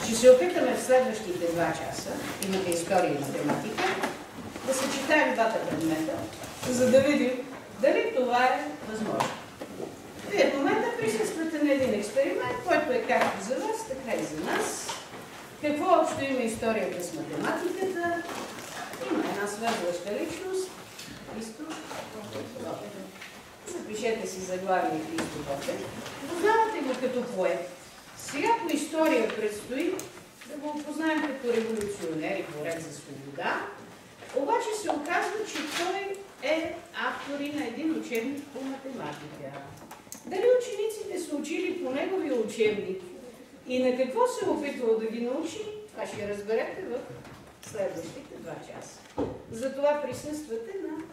Ще се опитаме в следващите 2 часа, имате история и математика, да съчетаем двата предмета, за да видим дали това е възможно. Вие в момента присъствате на един експеримент, който е както за вас, така и за нас. Какво общо има историята с математиката? Има една свързваща личност. Христо Ботев. Запишете си заглавие Христо Ботев. Познавате го като поет. Сега по история предстои да го опознаем като революционер и борец за свобода. Обаче се оказва, че той е автор и на един учебник по математика. Дали учениците са учили по неговия учебник и на какво се е опитвал да ги научи, това ще разберете в следващите 2 часа. Затова присъствате на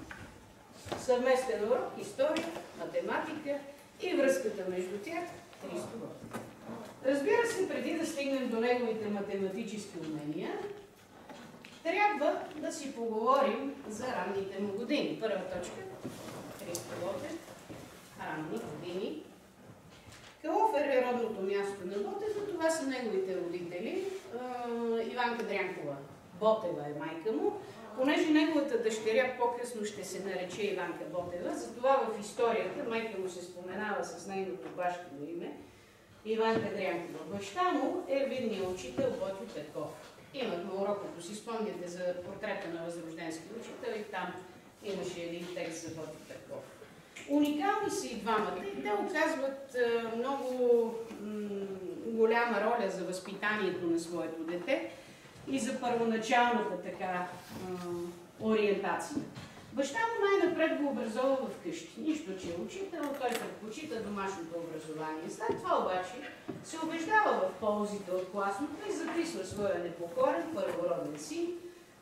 съвместен урок история, математика и връзката между тях Христо Ботев. Разбира се, преди да стигнем до неговите математически умения, трябва да си поговорим за ранните му години. Първа точка – Христо Ботев, ранни години. Калофер е родното място на Ботева, това са неговите родители. Иванка Дрянкова Ботева е майка му. Понеже неговата дъщеря по-късно ще се нарече Иванка Ботева, затова в историята майка му се споменава с нейното бащино име Иванка Дрянкова. Баща му е видният учител Ботю Петков. Имахме урок, ако си спомняте за портрета на възрожденски учител и там имаше един текст за Ботю Петков. Уникални са и двамата и те оказват много голяма роля за възпитанието на своето дете и за първоначалната така ориентация. Баща му най-напред го образова вкъщи. Нищо, че е учител, той предпочита домашното образование. След това обаче се убеждава в ползите от класното и записва своя непокорен първороден син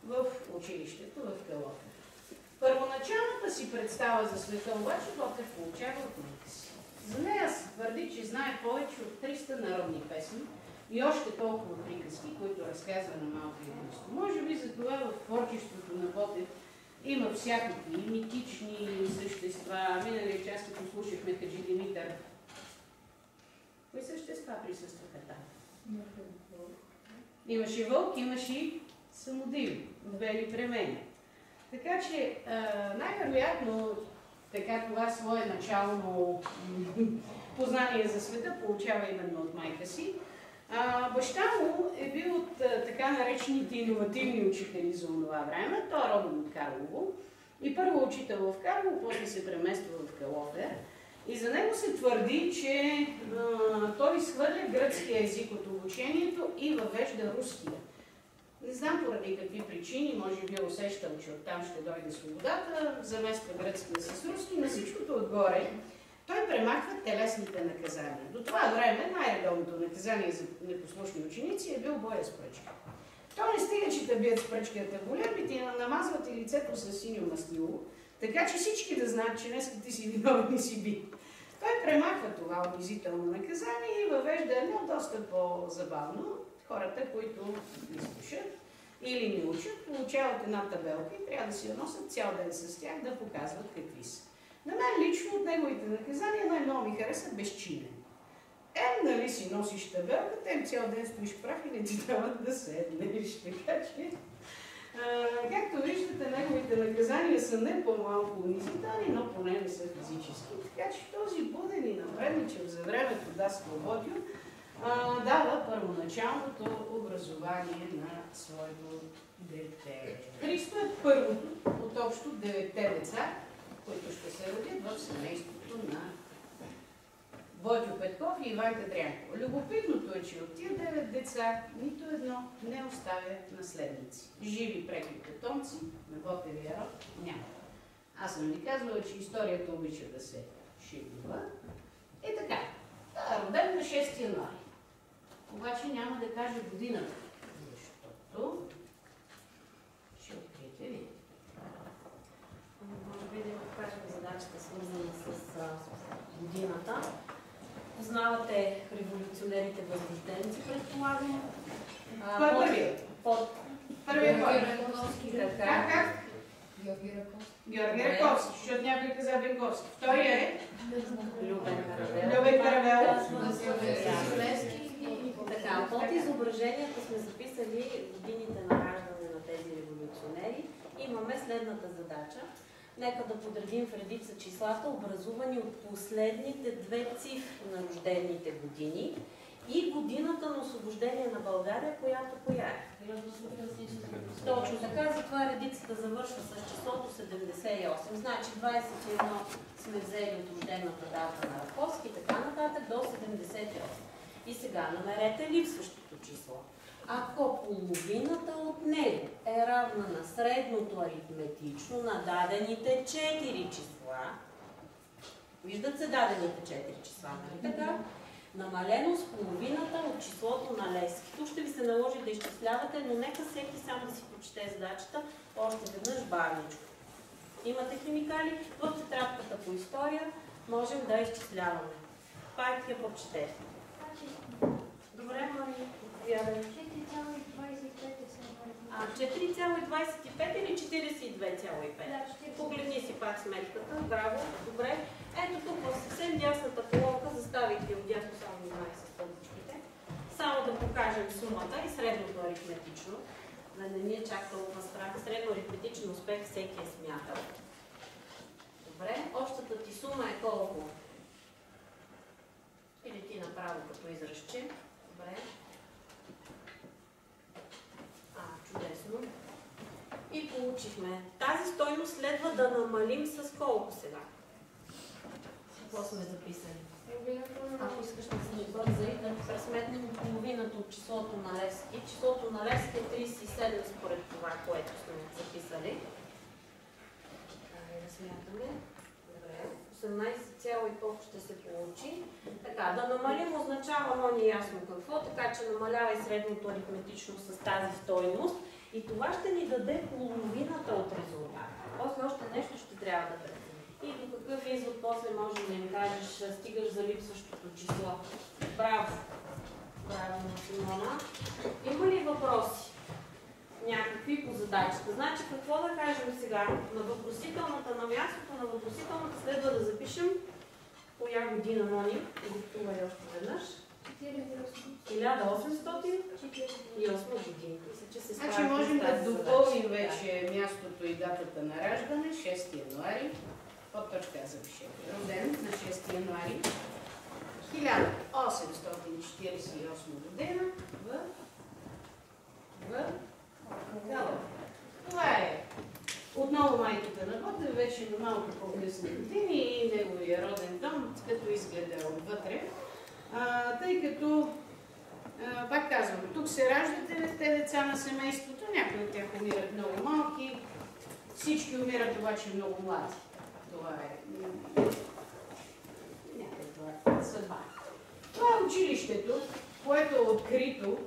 в училището в Калофер. Първоначалната си представа за света обаче Ботев получава от майка си. За нея се твърди, че знае повече от 300 народни песни и още толкова приказки, които разказва на малкия Христо. Може би за това в творчеството на Ботев има всякакви митични същества. Миналия час, като слушахме Хаджи Димитър, кои същества присъстваха там? Имаше вълк, имаше и самодиви, бели премени. Така че най-вероятно така това свое начално познание за света получава именно от майка си. Баща му е бил от така наречените иновативни учители за това време. Той е родом от Карлово и първо учител в Карлово, после се премества в Калофер. И за него се твърди, че той изхвърля гръцкия език от обучението и въвежда руския. Не знам поради какви причини, може би усещал, че оттам ще дойде свободата, замества гръцкия с руски, на всичкото отгоре той премахва телесните наказания. До това време най-редовното наказание за непослушни ученици е бил боя с пръчка. То не стига, че те бият с пръчката големи, ти намазват и лицето с синьо мастило, така че всички да знаят, че днес ти си виновен и си бит. Той премахва това унизително наказание и въвежда едно доста по-забавно. Хората, които не слушат или не учат, получават една табелка и трябва да си я носят цял ден с тях, да показват какви са. На мен лично от неговите наказания най-много ми хареса безчинен. Нали си носиш табелка, тем цял ден стоиш прав и не ти дават да седнеш. Така че, както виждате, неговите наказания са не по-малко унизителни, но поне не са физически. Така че този буден и напредничев за времето Даскал Ботю дава първоначалното образование на своето дете. Христо е първото от общо 9 деца, които ще се родят в семейството на Ботю Петков и Иванка Дрянкова. Любопитното е, че от тия 9 деца нито едно не оставя наследници. Живи преки потомци на Ботевия род няма. Аз съм ви казвала, че историята обича да се шибува. И така, роден на 6 януари. Обаче няма да кажа годината, защото ще откриете ви. Може би да покажем задачата, свързана с годината. Познавате революционерите възрожденци, предполагам. Кой е първият? Първият кой? Как? Георги Раковски, защото някой каза Бенковски. Втория е? Любен Каравелов. Така, изображенията сме записали годините на раждане на тези революционери. Имаме следната задача. Нека да подредим в редица числата, образувани от последните две цифри на рождените години и годината на освобождение на България, която коя е? Точно така, затова редицата завършва с числото 78. Значи 21 сме взели от рождената дата на Раковски и така нататък до 78. И сега намерете липсващото число. Ако половината от него е равна на средното аритметично на дадените 4 числа, виждат се дадените 4 числа, нали така? Намалено с половината от числото на Левски. Тук ще ви се наложи да изчислявате, но нека всеки сам да си прочете задачата още веднъж бавничко. Имате химикали, в тетрадката по история можем да изчисляваме. Пак я прочетете. Добре, Мария, повярвай. 4,25 4,25 или 42,5? Да, Погледни си пак сметката. Браво, добре. Ето тук в съвсем дясната колонка, заставите отдясно само внимание с пълничките. Само да покажем сумата и средното аритметично. Да не ни е чак толкова страх. Средно аритметичен успех всеки е смятал. Добре, общата ти сума е колко? Или ти направо като изразче. Добре. Чудесно. И получихме. Тази стойност следва да намалим с колко сега? Какво сме записали? Ако искаш да се бързай, да разметнем половината от числото на Левски. Числото на Левски е 37 според това, което сме записали. Да смятаме. Добре. 18, и колко ще се получи. Така, да намалим означава, но не ясно какво, така че намалява и средното аритметично с тази стойност. И това ще ни даде половината от резултата. После още нещо ще трябва да преценим. И до какъв извод после можеш да им кажеш, стигаш за липсващото число. Браво! Браво на Симона. Има ли въпроси? Някакви по задачата. Значи какво да кажем сега? На въпросителната, на мястото на въпросителната следва да запишем коя година, Мони, диктувай още веднъж. 1808 години. Значи можем да допълним вече мястото и датата на раждане, 6 януари. Под точка запишете. Роден на 6 януари 1848 година в Галъв. Това е отново майката на Ботев, вече на малко по-късни години и неговия роден дом, като изгледа отвътре. Тъй като, пак казвам, тук се раждат те деца на семейството, някои от тях умират много малки, всички умират обаче много млади. Това е някаква съдба. Това е училището, което е открито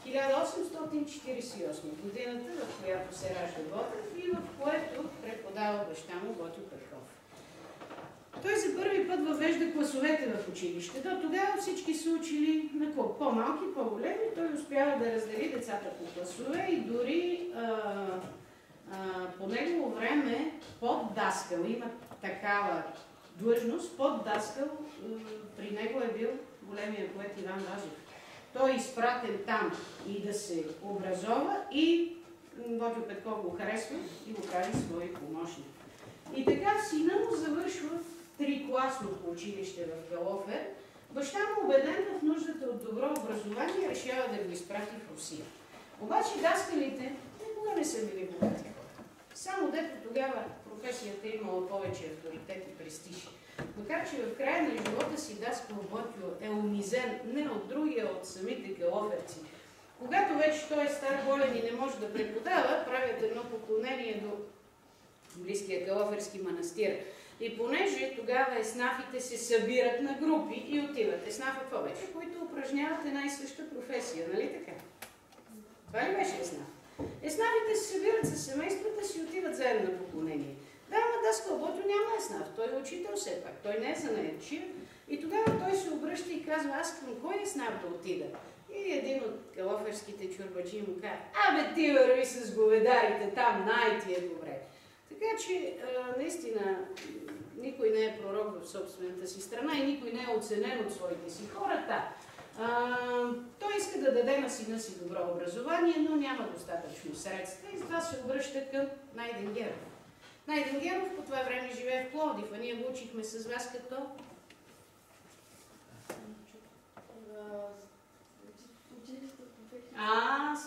1848 годината, в която се ражда Ботев и в което преподава баща му Ботьо Петков. Той за първи път въвежда класовете в училище. До тогава всички са учили на колко? По-малки, по-големи. Той успява да раздели децата по класове и дори по негово време поддаскал, има такава длъжност, поддаскал при него е бил големия поет Иван Вазов. Той е изпратен там и да се образова и Ботьо Петков го харесва и го прави свой помощник. И така сина му завършва трикласното училище в Галофер. Баща му, убеден в нуждата от добро образование, решава да го изпрати в Русия. Обаче даскалите никога не са били богати хора. Само дето тогава професията е имала повече авторитет и престиж. Макар че в края на живота си даскал Ботьо е унизен не от другия, от самите галоферци. Когато вече той е стар, болен и не може да преподава, правят едно поклонение до близкия галоферски манастир. И понеже тогава еснафите се събират на групи и отиват. Еснаф е какво беше? Които упражняват една и съща професия, нали така? Това ли беше еснаф? Еснафите се събират със семействата си и отиват заедно на поклонение. Да, ама даскал Ботьо няма еснаф, той е учител все пак, той не е занаятчия. И тогава той се обръща и казва, аз към кой еснаф да отида? И един от галоферските чорбаджи му казва, абе ти върви с говедарите, там най-ти е добре. Така че, наистина, никой не е пророк в собствената си страна и никой не е оценен от своите си хора. Той иска да даде на сина си добро образование, но няма достатъчно средства и затова се обръща към Найденгеров. Найденгеров по това време живее в Пловдив, а ние го учихме с вас като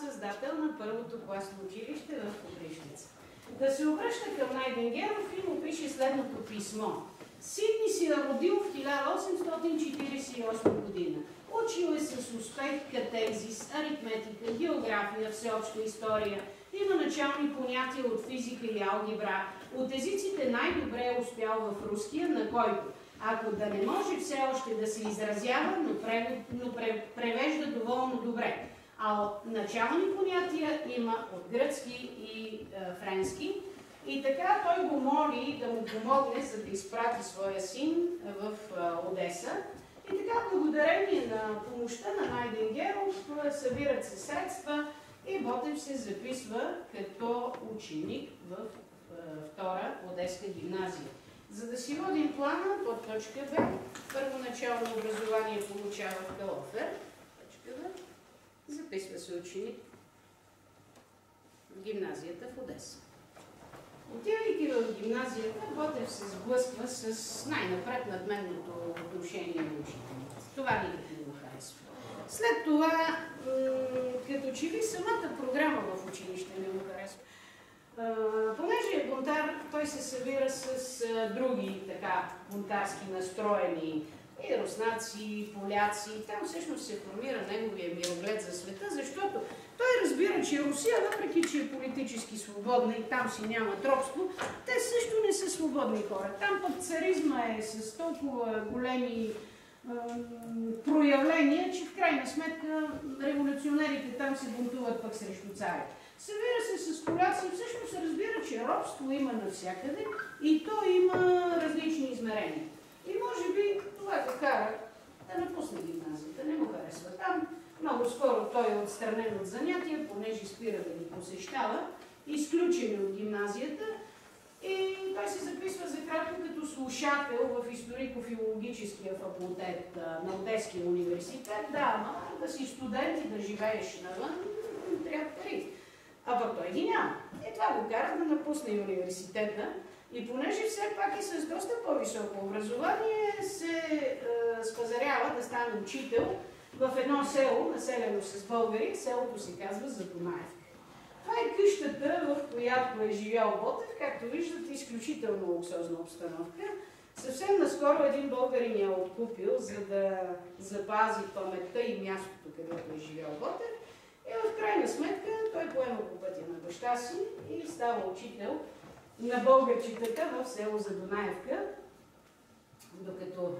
създател на първото класно училище в Копривщица. Да се обръща към Найденгеров и му пише следното писмо. Сидни си е родил в 1848 година. Учил е с успех катезис, аритметика, география, всеобща история. Има начални понятия от физика и алгебра. От езиците най-добре е успял в руския, на който, ако да не може все още да се изразява, но превежда доволно добре. А начални понятия има от гръцки и френски. И така той го моли да му помогне, за да изпрати своя син в Одеса. И така, благодарение на помощта на Найденгеров, събират се средства и Ботев се записва като ученик в втора Одеска гимназия. За да си водим плана, под точка Б, първоначално образование получава в Калофер, точка Б, записва се ученик в гимназията в Одеса. Отивайки в гимназията, Ботев се сблъсква с най-напред надменното отношение на учителите. Това никак не го харесва. След това, като че ли самата програма в училище не го харесва. Понеже е бунтар, той се събира с други така бунтарски настроени и руснаци, поляци. Там всъщност се формира неговия мироглед за света, защото той разбира, че Русия, въпреки че е политически свободна и там си няма робство, те също не са свободни хора. Там пък царизма е с толкова големи проявления, че в крайна сметка революционерите там се бунтуват пък срещу царя. Събира се с поляци и всъщност се разбира, че робство има навсякъде и то има различни измерения. И може би това го кара да напусне гимназията, не му харесва там. Много скоро той е отстранен от занятия, понеже спира да ги посещава, изключен от гимназията и той се записва за кратко като слушател в историко-филологическия факултет на Одеския университет. Да, ама да си студент и да живееш навън, трябва пари. А пък той ги няма. И това го кара да напусне университета. И понеже все пак и с доста по-високо образование се спазарява да стане учител в едно село, населено с българи, селото се казва Задунаевка. Това е къщата, в която е живял Ботев, както виждате, изключително луксозна обстановка. Съвсем наскоро един българин я откупил, за да запази паметта и мястото, където е живял Ботев. И в крайна сметка той поема по пътя на баща си и става учител на българчетата в село Задунаевка. Докато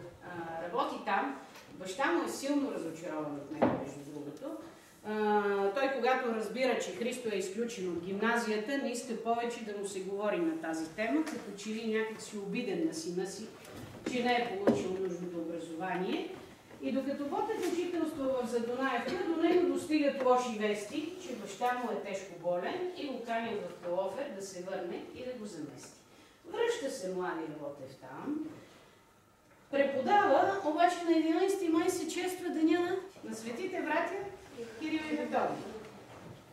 работи там, баща му е силно разочарован от него, между другото. Той, когато разбира, че Христо е изключен от гимназията, не иска повече да му се говори на тази тема, като че ли някак си обиден на сина си, че не е получил нужното образование. И докато Ботев учителства в Задунаевка, до него достигат лоши вести, че баща му е тежко болен и го канят в Калофер да се върне и да го замести. Връща се младия Ботев там, преподава, обаче на 11 май се чества деня на светите братя Кирил и Методий.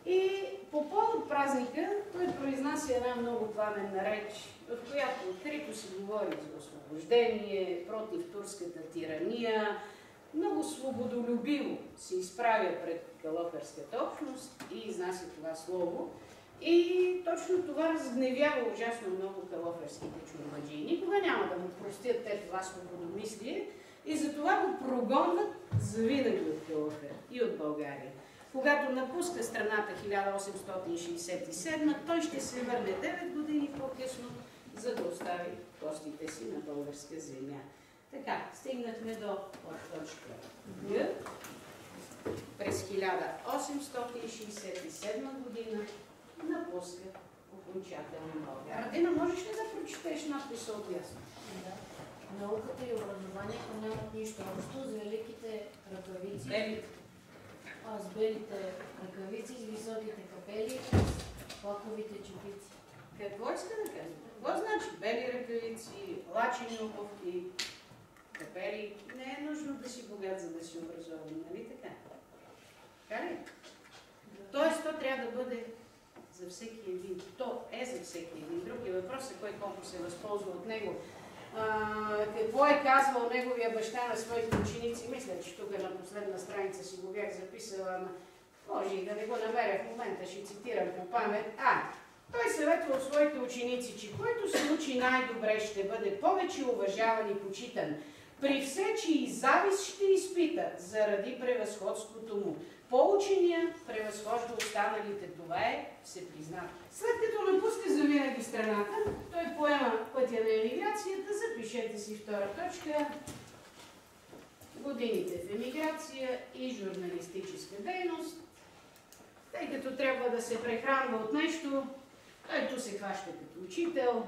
И по повод празника той произнася една много пламенна реч, в която открито се говори за освобождение, против турската тирания, много свободолюбиво се изправя пред калоферската общност и изнася това слово. И точно това разгневява ужасно много калоферските чурбаджии. Никога няма да му простят те това свободомислие и затова го прогонват завинаги от Калофер и от България. Когато напуска страната 1867, той ще се върне 9 години по-късно, за да остави костите си на българска земя. Така, стигнахме до точка Г. През 1867 година напуска окончателно България. Ардина, можеш ли да прочетеш надписа отясно? Да. Науката и образованието нямат нищо общо с великите ръкавици. Белите. С белите ръкавици, с високите капели, с лаковите чепици. Какво иска да кажа? Какво значи бели ръкавици, лачени обувки? капели. Не е нужно да си богат, за да си образован, нали така? Така ли? Тоест, то трябва да бъде за всеки един. То е за всеки един. Другия въпрос е кой колко се възползва от него. Какво е казвал неговия баща на своите ученици? Мисля, че тук на последна страница си го бях записала, може и да не го намеря в момента, ще цитирам по памет. Той съветвал своите ученици, че който се учи най-добре, ще бъде повече уважаван и почитан. При все, че и завист ще изпита заради превъзходството му. По-учения превъзхожда останалите. Това е всепризнато. След като напуска завинаги страната, той поема пътя на емиграцията. Запишете си втора точка. Годините в емиграция и журналистическа дейност. Тъй като трябва да се прехранва от нещо, той ту се хваща като учител,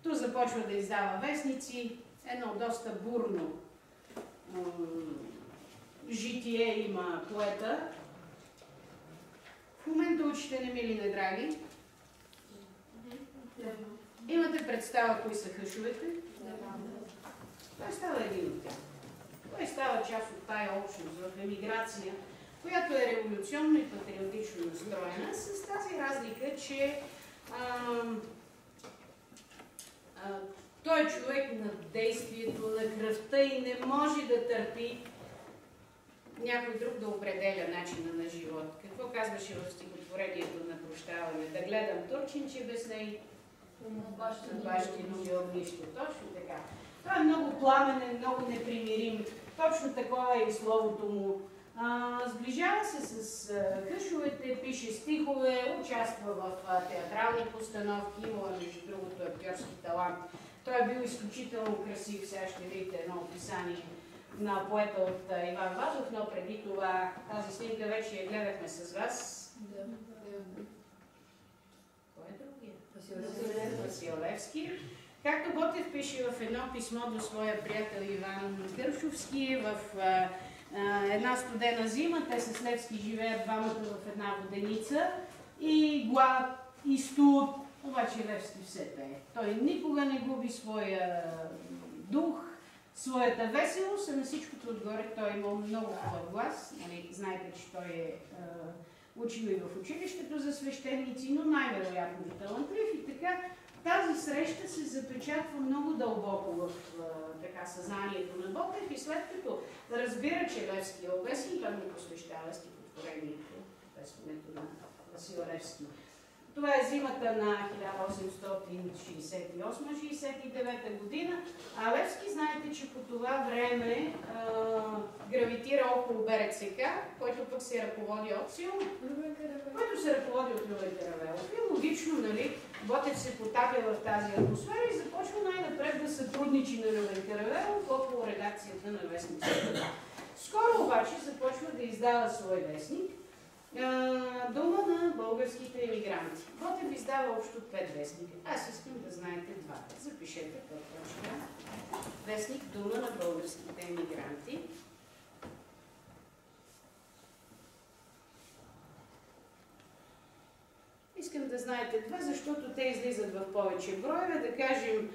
ту започва да издава вестници. Едно доста бурно житие има поета. В момента учите не мили, не драги. Имате представа кои са хъшовете? Той става един от тях. Той става част от тая общност в емиграция, която е революционно и патриотично настроена, с тази разлика, че той е човек на действието, на кръвта и не може да търпи някой друг да определя начина на живот. Какво казваше в стихотворението на Прощаване? Да гледам турчинче без ней, на бащино ми огнище. Точно така. Той е много пламенен, много непримирим. Точно такова е и словото му. Сближава се с хъшовете, пише стихове, участва в театрални постановки, има между другото актьорски талант. Той е бил изключително красив, сега ще видите едно описание на поета от Иван Вазов, но преди това тази снимка вече я гледахме с вас. Кой е другия? Васил Левски. Както Ботев пише в едно писмо до своя приятел Иван Гършовски, в една студена зима, те с Левски живеят двамата в една воденица и глад, и студ, обаче Левски все пее. Той никога не губи своя дух, своята веселост, а на всичкото отгоре той има много хубав глас. Знаете, че той е учил и в училището за свещеници, но най-вероятно е талантлив и така. Тази среща се запечатва много дълбоко в съзнанието на Ботев и след като разбира, че Левски е обесен, той му посвещава стихотворението, песването на Васил Левски. Това е зимата на 1868-69 година, а Левски, знаете, че по това време гравитира около БРЦК, който пък се ръководи от Любен Каравелов. И логично, нали, Ботев се потапя в тази атмосфера и започва най-напред да сътрудничи на Любен Каравелов около редакцията на вестниците. Скоро обаче започва да издава свой вестник, Дума на българските емигранти. Ботев издава общо 5 вестника. Аз искам да знаете 2. Запишете точка. Вестник Дума на българските емигранти. Искам да знаете 2, защото те излизат в повече броеве. Да кажем,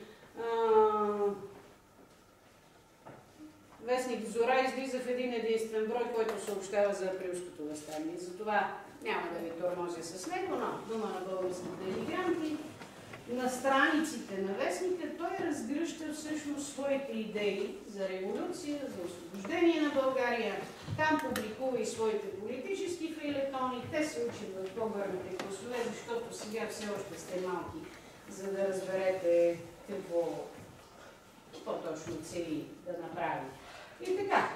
вестник Зора излиза в един единствен брой, който съобщава за априлското въстание. Затова няма да ви тормозя с него, но Дума на българските емигранти. На страниците на вестника той разгръща всъщност своите идеи за революция, за освобождение на България. Там публикува и своите политически фейлетони. Те се учат в по-горните класове, защото сега все още сте малки, за да разберете какво по-точно цели да направи. И така,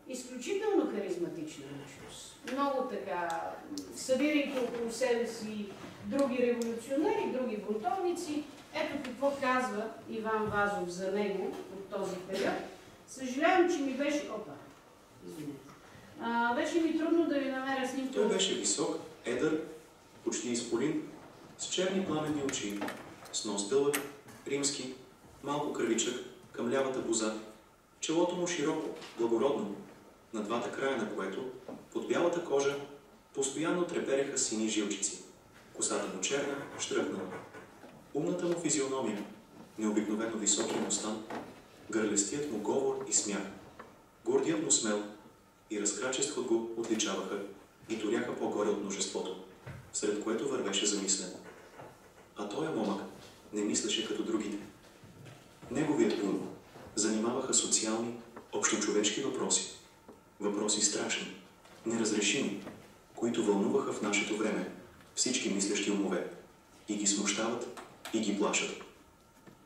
изключително харизматична личност. Много така, събирайки около себе си други революционери, други бунтовници. Ето какво казва Иван Вазов за него от този период. Съжалявам, че ми беше... беше ми трудно да ви намеря снимка. Той беше висок, едър, почти изполин, с черни пламенни очи, с нос дълъг, римски, малко кръвичък към лявата буза, челото му широко, благородно, на двата края на което, под бялата кожа, постоянно трепереха сини жилчици. Косата му черна, щръкнала. Умната му физиономия, необикновено високият му стан, гърлестият му говор и смях, гордият му смел и разкрачествът го отличаваха и торяха по-горе от множеството, сред което вървеше замислен. А тоя момък не мислеше като другите. Неговият ум занимаваха социални, общочовешки въпроси. Въпроси страшни, неразрешими, които вълнуваха в нашето време всички мислещи умове и ги смущават и ги плашат.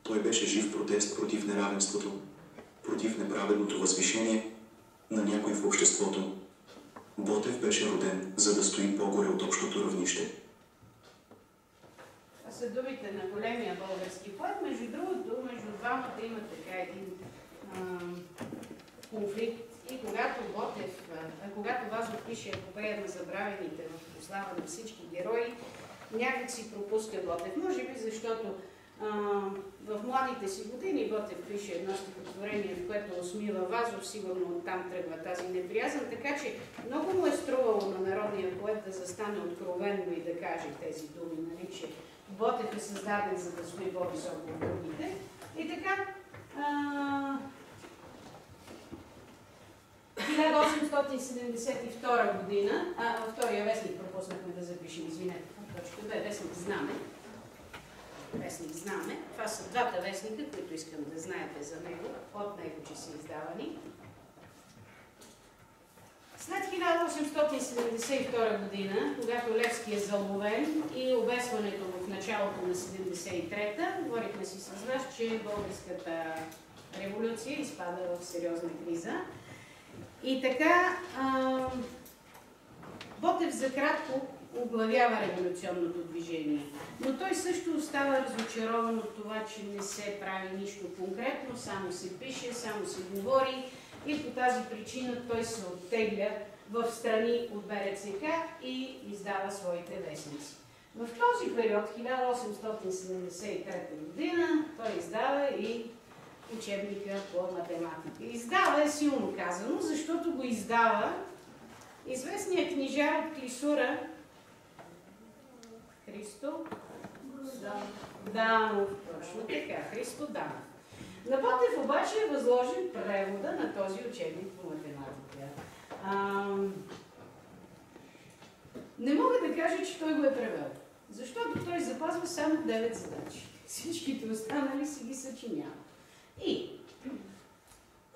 Той беше жив протест против неравенството, против неправедното възвишение на някой в обществото. Ботев беше роден, за да стои по-горе от общото равнище. Това са думите на големия български поет. Между другото, между двамата има така един конфликт. И когато Вазов пише епопея на забравените в прослава на всички герои, някак си пропуска Ботев. Може би защото в младите си години Ботев пише едно стихотворение, в което усмива Вазов, сигурно оттам тръгва тази неприязън, така че много му е струвало на народния поет да застане откровенно и да каже тези думи, нали, че Ботев е създаден за да стои по-високо от другите. И така, 1872 година, във втория вестник пропуснахме да запишем, извинете, точка 2, вестник Знаме. Вестник Знаме. Това са двата вестника, които искам да знаете за него, от него, че са издавани. След 1872 година, когато Левски е заловен и обесването в началото на 73-та, говорихме си с вас, че българската революция изпада в сериозна криза. И така, Ботев за кратко оглавява революционното движение. Но той също остава разочарован от това, че не се прави нищо конкретно, само се пише, само се говори и по тази причина той се оттегля в страни от БРЦК и издава своите вестници. В този период, 1873 година, той издава и учебника по математика. Издава е силно казано, защото го издава известният книжар от Клисура Христо Данов. Точно така, Христо Данов. На Ботев обаче е възложен превода на този учебник по математика. Не мога да кажа, че той го е превел, защото той запазва само 9 задачи. Всичките останали си ги съчинява. И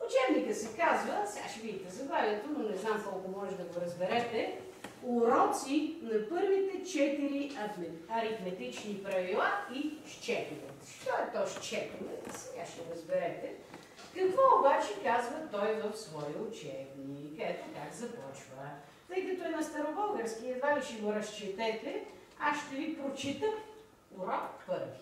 учебника се казва, сега ще видите заглавието, но не знам колко може да го разберете, уроци на първите 4 аритметични правила и счетове. Що е то счетове? Сега ще разберете. Какво обаче казва той в своя учебник? Ето как започва. Тъй като е на старобългарски, едва ли ще го разчетете, аз ще ви прочита урок първи.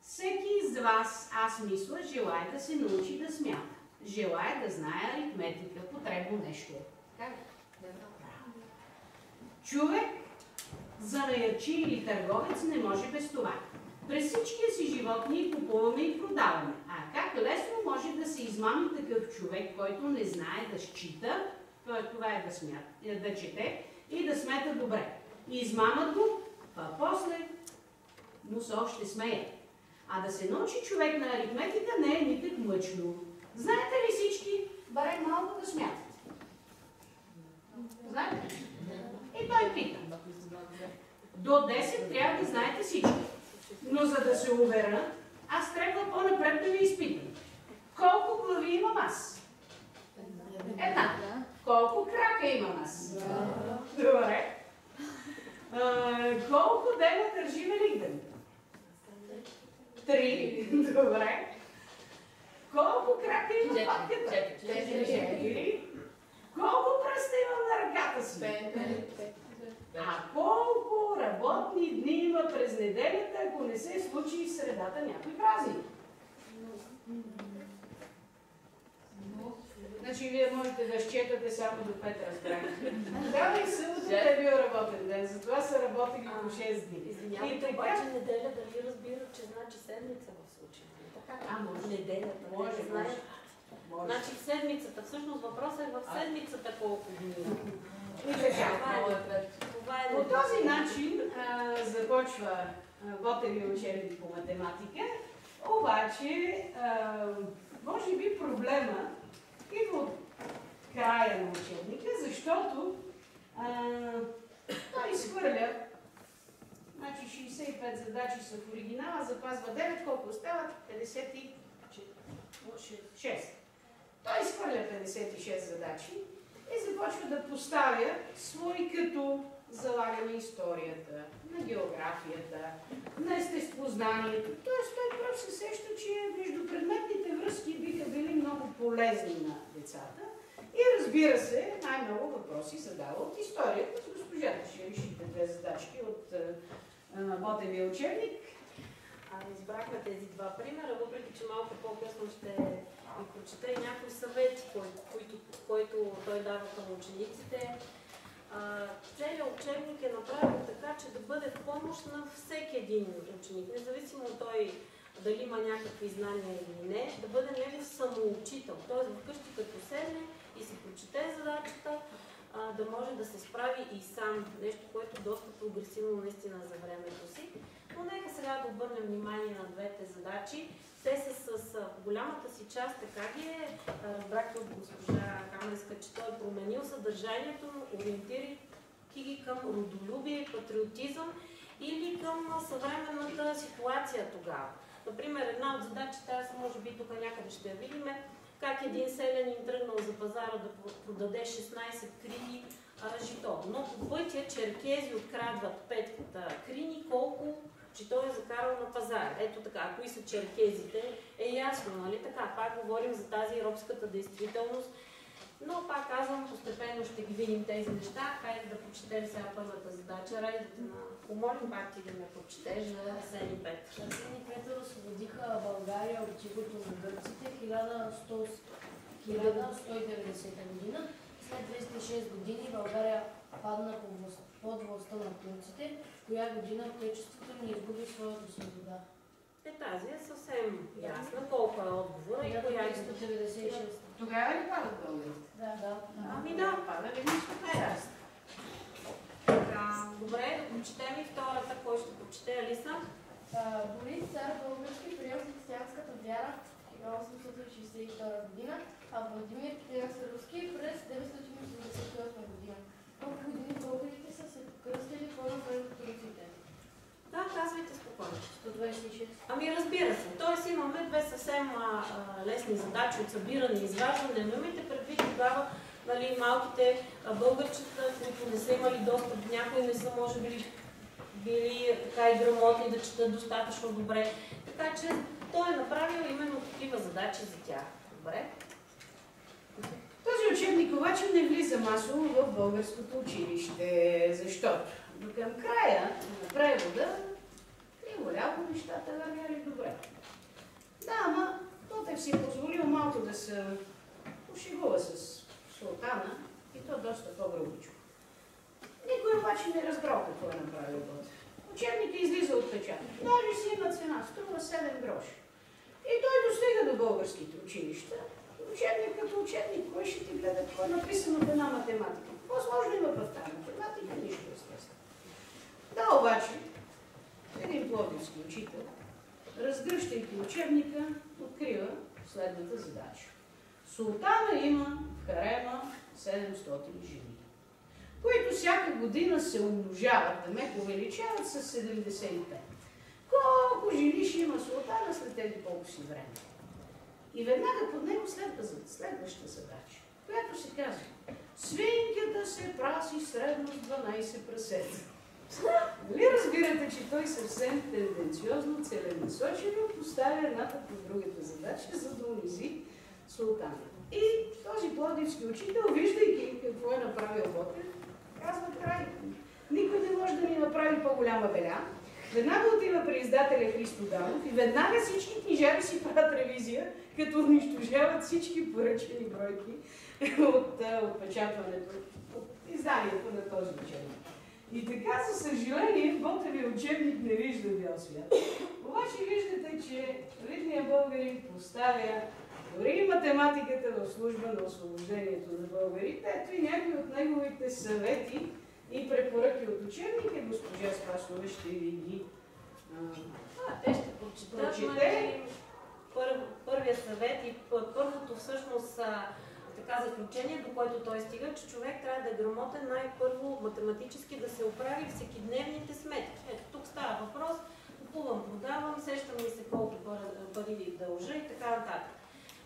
Всеки из вас, аз мисля, желая да се научи да смята. Желая да знае аритметика, потребно нещо. Как? Човек, занаятчи или търговец не може без това. През всичкия си живот ние купуваме и продаваме. А как лесно може да се измами такъв човек, който не знае да счита, това е да чете и да смета добре. Измамат го, а после му се още смеят. А да се научи човек на аритметика не е никак мъчно. Знаете ли всички, барем малко да смятат? Знаете ли? И той пита. До 10 трябва да знаете всички. Но за да се уверя, аз трябва по-напред да ви изпитам. Колко глави имам аз? Една. Колко крака имам аз? Добре. Колко дена държи Великден? 3. Добре. Колко крака има патката? 4. Колко пръста имам на ръката си? 5. А колко работни дни има през неделята, ако не се случи в средата някой празник? Значи вие можете да счетате само до 5 разбрани. Да, и съботата е бил работен ден, затова са работили по 6 дни. Извинявайте, обаче неделя дали разбират, че значи седмица в случая? Може. Неделята. Може. Значи седмицата. Всъщност въпросът е в седмицата колко дни. И така. По този начин започва Ботевия учебник по математика. Обаче, може би проблема идва от края на учебника, защото той изхвърля, значи 65 задачи са в оригинала, запазва 9, колко остават? 56. Той изхвърля 56 задачи и започва да поставя свои, като залага на историята, на географията, на естествознанието. Тоест той просто се сеща, че междупредметните връзки биха били много полезни на децата. И разбира се, най-много въпроси задава от историята. С госпожата ще решите две задачки от Ботевия учебник. Избрахме тези два примера, въпреки че малко по-късно ще ви прочета и някои съвети, които той дава към учениците. Целият учебник е направен така, че да бъде в помощ на всеки един ученик, независимо той дали има някакви знания или не, да бъде негов самоучител. Т.е. вкъщи като седне и си прочете задачата, да може да се справи и сам. Нещо, което е доста прогресивно наистина за времето си. Но нека сега да обърнем внимание на двете задачи. Те са с голямата си част, така ги е, разбрахте от госпожа Каменска, че той е променил съдържанието, ориентирайки ги към родолюбие и патриотизъм или към съвременната ситуация тогава. Например, една от задачите, аз може би тук някъде ще я видим, как един селянин тръгнал за пазара да продаде 16 крини жито. Но по пътя черкези открадват 5 крини, колко че той е закарал на пазар. Ето така, кои са черкезите, е ясно, нали така? Пак говорим за тази робската действителност, но пак казвам, постепенно ще ги видим тези неща. Хайде да прочетем сега първата задача. Ради да те помолим пак ти да ме прочетеш за Арсен и Петър. Арсен и Петър освободиха България от игото на гърците 1190 година. След 206 години България падна под властта на турците, в коя година отечеството ни изгуби своята свобода. Тази е съвсем ясна. Колко е отговора и коя е 196. Тогава ли падат българите? Да. Ами да. Падали нищо по-ясно. Добре, да прочетем и втората. Кой ще прочете, Алиса? Борис цар български приел християнската вяра в 1862 година, а Владимир руски през 988 година. Колко години българите са се покръстили по-напред от турците? Да, казвайте спокойно. 126. Ами разбира се. Тоест имаме две съвсем лесни задачи от събиране и изваждане. Но имайте предвид тогава, нали, малките българчета, които не са имали достъп, някои не са може били така и грамотни да четат достатъчно добре. Така че той е направил именно такива задачи за тях. Добре? Този учебник обаче не влиза масово в българското училище, защото до към края на превода криво-ляво нещата вървяли добре. Да, ама Ботев си е позволил малко да се пошегува с султана и то доста по-грубичко. Никой обаче не разбрал какво е направил Ботев. Учебникът излиза от печата. Даже си има цена, струва 7 гроши. И той достига до българските училища. Учебник като учебник, кой ще ти гледа, какво е написано в една математика? Какво сложно има в тази математика? Нищо естествено. Да, обаче, един пловдивски учител, разгръщайки учебника, открива следната задача. Султана има в харема 700 жени, които всяка година се умножават, да ме увеличават с 75. Колко жени ще има султана след тези колко си време? И веднага под него следваща задача, която се казва: свинката се праси средно с 12 прасета. Нали разбирате, че той съвсем тенденциозно, целенасочено поставя едната по другата задача, за да унизи султана. И този пловдивски учител, виждайки какво е направил Ботев, казва: край. Никой не може да ни направи по-голяма беля. Веднага отива при издателя Христо Дамов и веднага всички книжари си правят ревизия, като унищожават всички поръчени бройки от отпечатването, от изданието на този учебник. И така, за съжаление, Ботевия учебник не вижда бял свят. Обаче виждате, че видният българин поставя дори и математиката в служба на освобождението на българите. Ето и някои от неговите съвети и препоръки от учебника. Госпожа Спасова ще ви ги Те ще прочитат. Прочете. Първият съвет и първото всъщност така заключение, до което той стига, че човек трябва да е грамотен най-първо математически да се оправи всекидневните сметки. Ето тук става въпрос, купувам, продавам, сещам ми се колко пари дължа и така нататък.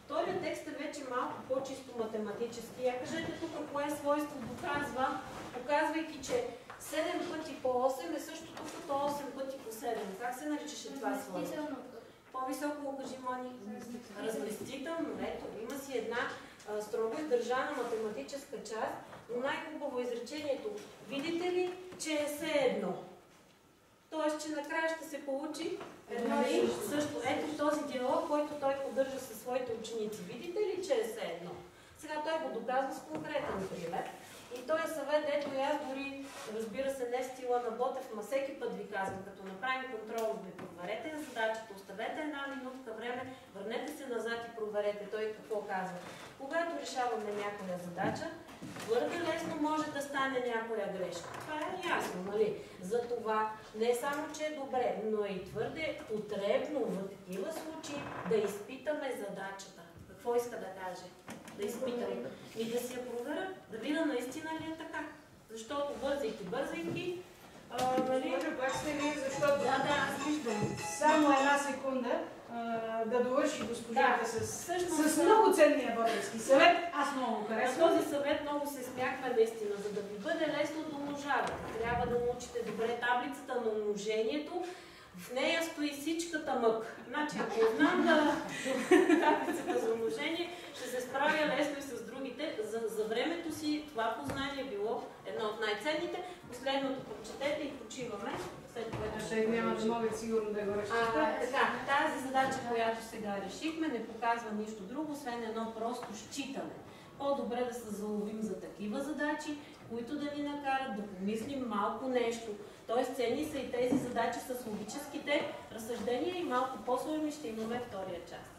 Вторият текст е вече малко по-чисто математически. Я кажете тук кое свойство доказва, показвайки, че 7 пъти по 8 е същото като 8 пъти по 7. Как се наричаше това свойство? По-високо го кажи, Мони. Разместително. Ето, има си една строго издържана математическа част, но най-хубаво изречението. Видите ли, че е все едно? Тоест, че накрая ще се получи едно и също. Ето този диалог, който той поддържа със своите ученици. Видите ли, че е все едно? Сега той го доказва с конкретен пример. И той е съвет, ето и аз дори, разбира се, не в стила на Ботев, ма всеки път ви казвам, като направим контрол, ви проверете задачата, оставете една минутка време, върнете се назад и проверете. Той какво казва? Когато решаваме някоя задача, твърде лесно може да стане някоя грешка. Това е ясно, нали? Затова не само, че е добре, но е и твърде потребно в такива случаи да изпитаме задачата. Какво иска да каже? Да изпитам и да си я проверя, да видя наистина ли е така. Защото бързайки, нали? Може обаче ли, защото... Да, аз виждам. Само една секунда да довърши госпожата с много ценния български съвет. Аз много го харесвам. Този съвет много се смяхме наистина, за да ви бъде лесно да умножавате. Трябва да научите добре таблицата на умножението. В нея стои всичката мък. Значи, ако знам таблицата за умножение, ще се справя лесно и с другите. За времето си това познание е било едно от най-ценните. Последното прочетете и почиваме. След което ще няма да могат сигурно да го разчитат. Така, тази задача, която сега решихме, не показва нищо друго, освен едно просто считане. По-добре да се заловим за такива задачи, които да ни накарат да помислим малко нещо. Тоест, ценни са и тези задачи с логическите разсъждения и малко по-сложни ще имаме втория част.